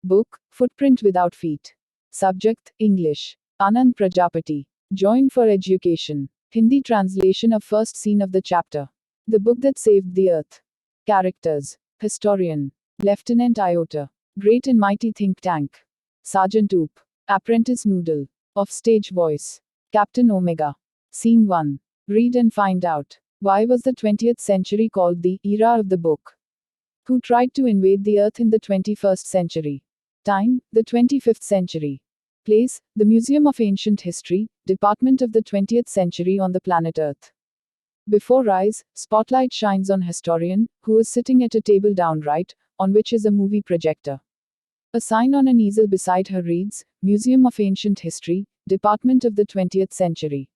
Book, Footprint Without Feet. Subject, English. Anand Prajapati. Join for Education. Hindi translation of first scene of the chapter. The book that saved the earth. Characters. Historian. Lieutenant Iota. Great and mighty think tank. Sergeant Oop. Apprentice Noodle. Offstage voice. Captain Omega. Scene 1. Read and find out. Why was the 20th century called the era of the book? Who tried to invade the earth in the 21st century? Time, the 25th century. Place, the Museum of Ancient History, Department of the 20th century on the planet Earth. Before rise, spotlight shines on historian, who is sitting at a table down right, on which is a movie projector. A sign on an easel beside her reads, Museum of Ancient History, Department of the 20th century.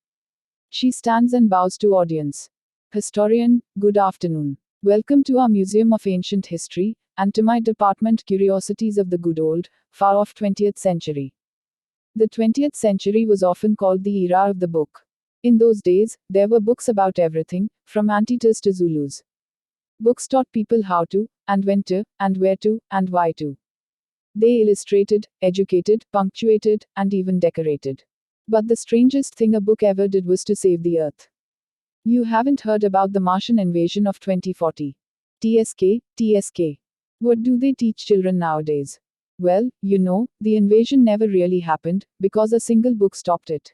She stands and bows to audience. Historian, good afternoon. Welcome to our Museum of Ancient History, and to my department Curiosities of the Good Old, Far Off 20th Century. The 20th century was often called the era of the book. In those days, there were books about everything, from anteaters to Zulus. Books taught people how to, and when to, and where to, and why to. They illustrated, educated, punctuated, and even decorated. But the strangest thing a book ever did was to save the earth. You haven't heard about the Martian invasion of 2040. TSK. What do they teach children nowadays? Well, the invasion never really happened, because a single book stopped it.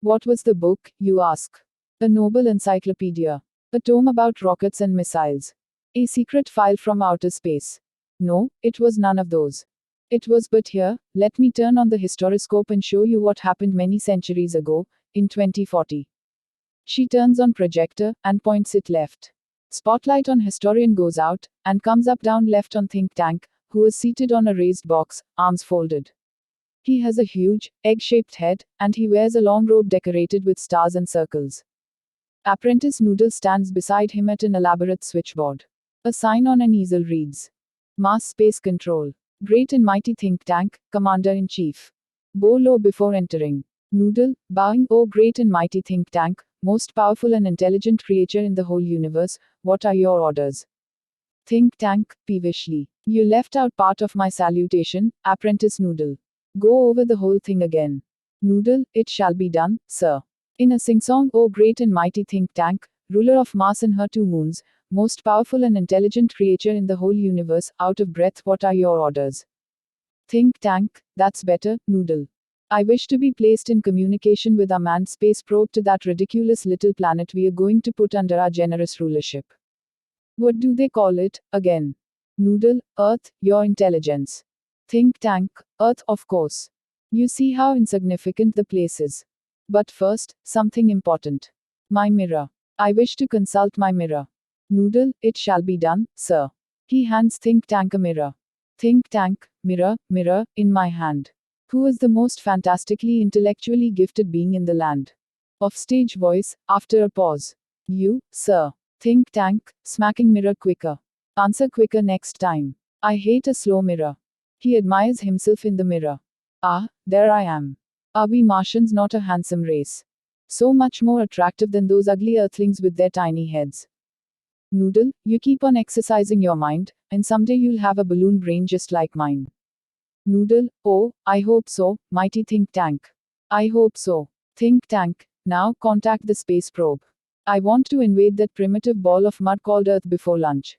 What was the book, you ask? A noble encyclopedia. A tome about rockets and missiles. A secret file from outer space. No, it was none of those. It was but here, let me turn on the historiscope and show you what happened many centuries ago, in 2040. She turns on projector, and points it left. Spotlight on historian goes out, and comes up down left on think tank, who is seated on a raised box, arms folded. He has a huge, egg-shaped head, and he wears a long robe decorated with stars and circles. Apprentice Noodle stands beside him at an elaborate switchboard. A sign on an easel reads, Mass Space Control. Great and mighty think tank, Commander-in-Chief. Bow low before entering. Noodle, bowing, oh great and mighty think tank, most powerful and intelligent creature in the whole universe, what are your orders? Think tank, peevishly. You left out part of my salutation, Apprentice Noodle. Go over the whole thing again. Noodle, it shall be done, sir. In a sing-song, oh great and mighty think tank, ruler of Mars and her 2 moons, most powerful and intelligent creature in the whole universe, out of breath, what are your orders? Think tank, that's better, Noodle. I wish to be placed in communication with our manned space probe to that ridiculous little planet we are going to put under our generous rulership. What do they call it, again? Noodle, Earth, your intelligence. Think tank, Earth, of course. You see how insignificant the place is. But first, something important. My mirror. I wish to consult my mirror. Noodle, it shall be done, sir. He hands think tank a mirror. Think tank, mirror, in my hand. Who is the most fantastically intellectually gifted being in the land? Offstage voice, after a pause. You, sir. Think tank, smacking mirror quicker. Answer quicker next time. I hate a slow mirror. He admires himself in the mirror. Ah, there I am. Are we Martians not a handsome race? So much more attractive than those ugly earthlings with their tiny heads. Noodle, you keep on exercising your mind, and someday you'll have a balloon brain just like mine. Noodle, oh, I hope so, mighty think tank. I hope so. Think tank, now contact the space probe. I want to invade that primitive ball of mud called Earth before lunch.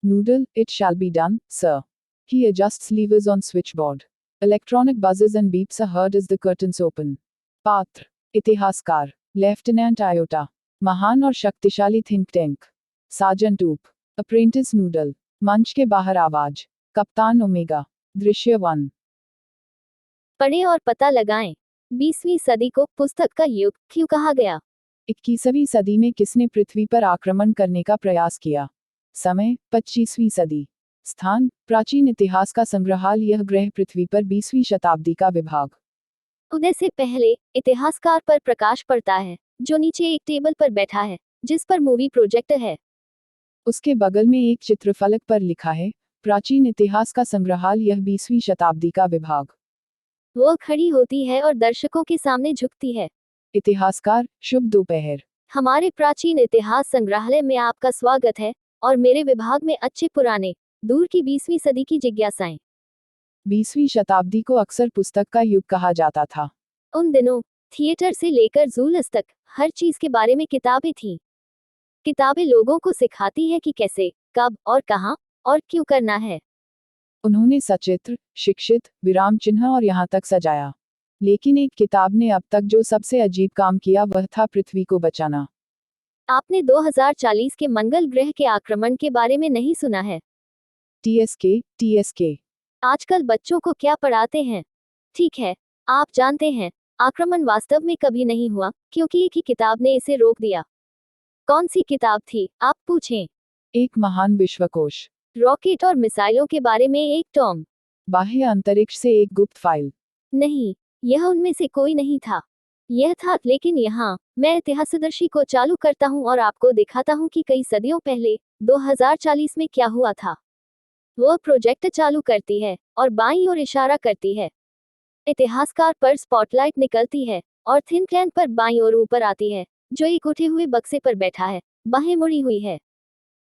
Noodle, it shall be done, sir. He adjusts levers on switchboard. Electronic buzzes and beeps are heard as the curtains open. Patra. Itihaskar. Lieutenant Iota. Mahan और शक्तिशाली think tank. Sergeant Oop. Apprentice Noodle. मंच के बाहर आवाज. कप्तान omega. दृश्य 1. पढ़ें और पता लगाएं। 20वीं सदी को पुस्तक का युग क्यों कहा गया? 21वीं सदी में किसने पृथ्वी पर आक्रमण करने का प्रयास किया? समय, 25वीं सदी। स्थान, प्राचीन इतिहास का संग्रहालय। यह ग्रह पृथ्वी पर 20वीं शताब्दी का विभाग। उदय से पहले इतिहासकार पर प्रकाश पड़ता है, जो नीचे एक टेबल पर बैठा है, जिस पर मूवी प्रोजेक्टर है। उसके बगल में एक चित्रफलक पर लिखा है, प्राचीन इतिहास का संग्रहालय। यह 20वीं शताब्दी का विभाग। वो खड़ी होती है और दर्शकों के सामने झुकती है। इतिहासकार, शुभ दोपहर। हमारे प्राचीन इतिहास संग्रहालय में आपका स्वागत है, और मेरे विभाग में अच्छे पुराने, दूर की 20वीं सदी की जिज्ञासाएं। 20वीं शताब्दी को अक्सर पुस्तक का युग कहा जाता था। उन दिनों थिएटर से लेकर जूलस तक हर चीज के बारे में किताबें थीं। किताबें लोगों को सिखाती है कि कैसे, कब और कहाँ और क्यों करना है। उन्होंने सचित्र, शिक्षित, विराम चिन्ह और यहाँ तक सजाया। लेकिन एक किताब ने अब तक जो सबसे अजीब काम किया वह था पृथ्वी को बचाना। आपने 2040 के मंगल ग्रह के आक्रमण के बारे में नहीं सुना है? टीएसके। आजकल बच्चों को क्या पढ़ाते हैं? ठीक है, आप जानते हैं, आक्रमण वास्तव में कभी नहीं हुआ, क्योंकि एक ही किताब ने इसे रोक दिया। कौन सी किताब थी, आप पूछें? एक महान विश्वकोश। रॉकेट और मिसाइलों के बारे में एक टॉम। बाह्य अंतरिक्ष से एक गुप्त फाइल। नहीं, यह उनमें से कोई नहीं था। यह था, लेकिन यहाँ मैं इतिहासदर्शी को चालू करता हूँ और आपको दिखाता हूँ कि कई सदियों पहले 2040 में क्या हुआ था। वह प्रोजेक्ट चालू करती है और बाईं ओर इशारा करती है। इतिहासकार पर स्पॉटलाइट निकलती है और थिंक टैंक पर बाईं ओर ऊपर आती है, जो एक उठे हुए बक्से पर बैठा है, बाहें मुड़ी हुई है।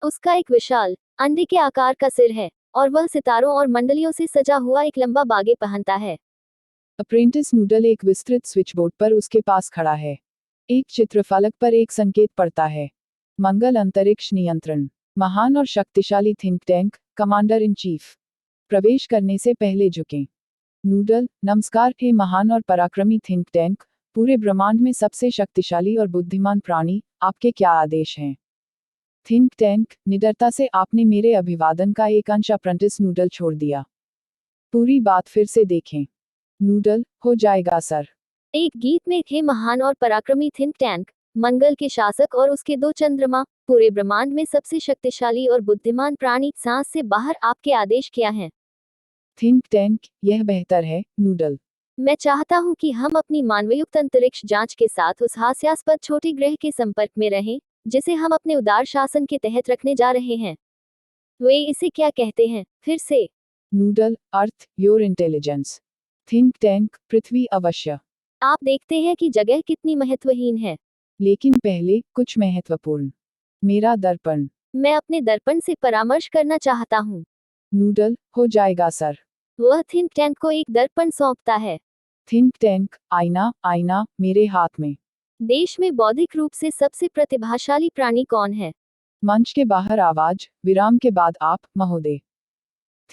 उसका एक विशाल अंडे के आकार का सिर है और वह सितारों और मंडलियों से सजा हुआ एक लंबा बागे पहनता है। अप्रेंटिस नूडल एक विस्तृत स्विचबोर्ड पर उसके पास खड़ा है। एक चित्रफलक पर एक संकेत पड़ता है। मंगल अंतरिक्ष नियंत्रण। महान और शक्तिशाली think tank, commander in chief. प्रवेश करने से पहले झुकें। नूडल, नमस्कार हे महान और पराक्रमी थिंक टैंक, पूरे ब्रह्मांड में सबसे शक्तिशाली और बुद्धिमान प्राणी, आपके क्या आदेश हैं? थिंक टैंक, निडरता से आपने मेरे अभिवादन का एक अंश अप्रेंटिस नूडल छोड़ दिया। पूरी बात फिर से देखें। नूडल, हो जाएगा सर। एक गीत में, हे महान और पराक्रमी थिंक टैंक, मंगल के शासक और उसके दो चंद्रमा, पूरे ब्रह्मांड में सबसे शक्तिशाली और बुद्धिमान प्राणी, सांस से बाहर आपके आदेश क्या हैं? थिंक टैंक, यह बेहतर है, नूडल। मैं चाहता हूं कि हम अपनी मानवयुक्त अंतरिक्ष जांच के साथ उस हास्यास्पद छोटे ग्रह के संपर्क में रहें, जिसे हम अपने उदार शासन के तहत रखने जा रहे हैं। वे इसे क्या कहते हैं, फिर से? नूडल, अर्थ, योर इंटेलिजेंस। थिंक टैंक, पृथ्वी अवश्य। आप देखते हैं कि जगह कितनी महत्वहीन है। लेकिन पहले, कुछ महत्वपूर्ण। मेरा दर्पण। मैं अपने दर्पण से परामर्श करना चाहता हूँ। नूडल, हो जाएगा सर। वह थिंक टैंक को एक दर्पण सौंपता है। थिंक टैंक, आईना, आईना, मेरे हाथ में। देश में बौद्धिक रूप से सबसे प्रतिभाशाली प्राणी कौन है? मंच के बाहर आवाज, विराम के बाद आप, महोदय।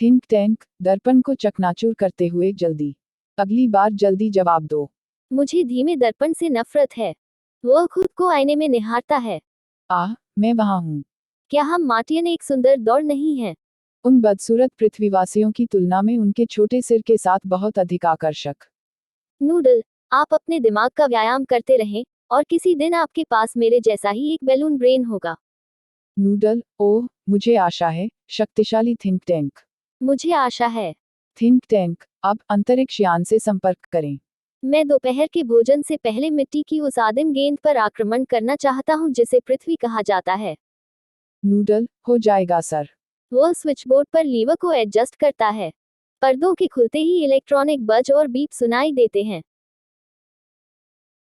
थिंक टैंक, दर्पण को चकनाचूर करते हुए जल्दी। अगली बार जल्दी जवाब दो। मुझे धीमे दर्पण से नफरत है। वह खुद को आईने में निहारता है। मैं वहां हूँ। क्या हम मार्टियन एक सुंदर दौड़ नहीं है? उन बदसूरत पृथ्वीवासियों की तुलना में उनके छोटे सिर के साथ बहुत अधिक आकर्षक। नूडल, आप अपने दिमाग का व्यायाम करते रहें, और किसी दिन आपके पास मेरे जैसा ही एक बैलून ब्रेन होगा। नूडल, ओह, मुझे आशा है, शक्तिशाली थिंक टैंक। मुझे आशा है। थिंक टैंक, अब अंतरिक्ष यान से संपर्क करें। मैं दोपहर के भोजन से पहले मिट्टी की उस आदिम गेंद पर आक्रमण करना चाहता हूँ जिसे पृथ्वी कहा जाता है। नूडल, हो जाएगा सर। वह स्विचबोर्ड पर लीवर को एडजस्ट करता है। पर्दों के खुलते ही इलेक्ट्रॉनिक बज और बीप सुनाई देते हैं।